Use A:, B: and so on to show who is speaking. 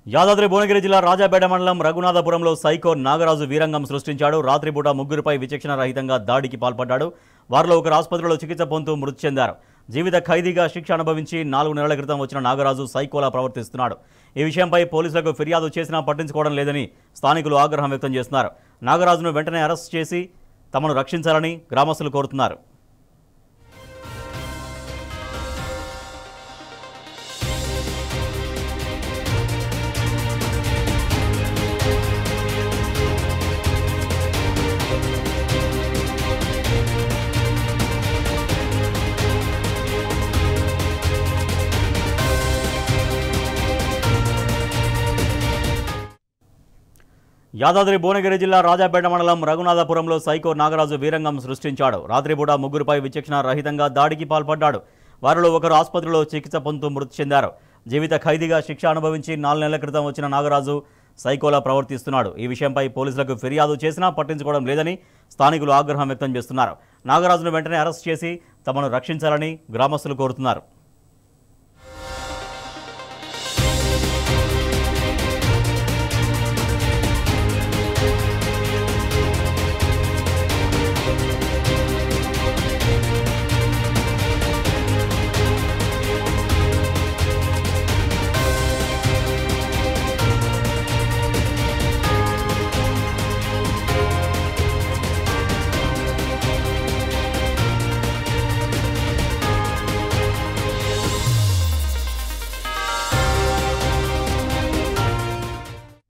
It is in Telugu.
A: యాదాద్రి భువనగిరి జిల్లా రాజాపేట మండలం రఘునాథపురంలో సైకో నాగరాజు వీరంగం సృష్టించాడు. రాత్రిపూట ముగ్గురిపై విచక్షణ రహితంగా దాడికి పాల్పడ్డాడు. వారిలో ఒకరు ఆసుపత్రిలో చికిత్స పొందుతూ మృతి చెందారు. జీవిత ఖైదీగా శిక్ష అనుభవించి 4 నెలల క్రితం వచ్చిన నాగరాజు సైకోలా ప్రవర్తిస్తున్నాడు. ఈ విషయంపై పోలీసులకు ఫిర్యాదు చేసినా పట్టించుకోవడం లేదని స్థానికులు ఆగ్రహం వ్యక్తం చేస్తున్నారు. నాగరాజును వెంటనే అరెస్ట్ చేసి తమను రక్షించాలని గ్రామస్తులు కోరుతున్నారు. యాదాద్రి భువనగిరి జిల్లా రాజాపేట మండలం రఘునాథపురంలో సైకో నాగరాజు వీరంగం సృష్టించాడు. రాత్రిపూట ముగ్గురిపై విచక్షణ రహితంగా దాడికి పాల్పడ్డాడు. వారిలో ఒకరు ఆసుపత్రిలో చికిత్స పొందుతూ మృతి చెందారు. జీవిత ఖైదీగా శిక్ష అనుభవించి 4 నెలల క్రితం వచ్చిన నాగరాజు సైకోలా ప్రవర్తిస్తున్నాడు. ఈ విషయంపై పోలీసులకు ఫిర్యాదు చేసినా పట్టించుకోవడం లేదని స్థానికులు ఆగ్రహం వ్యక్తం చేస్తున్నారు. నాగరాజును వెంటనే అరెస్ట్ చేసి తమను రక్షించాలని గ్రామస్తులు కోరుతున్నారు.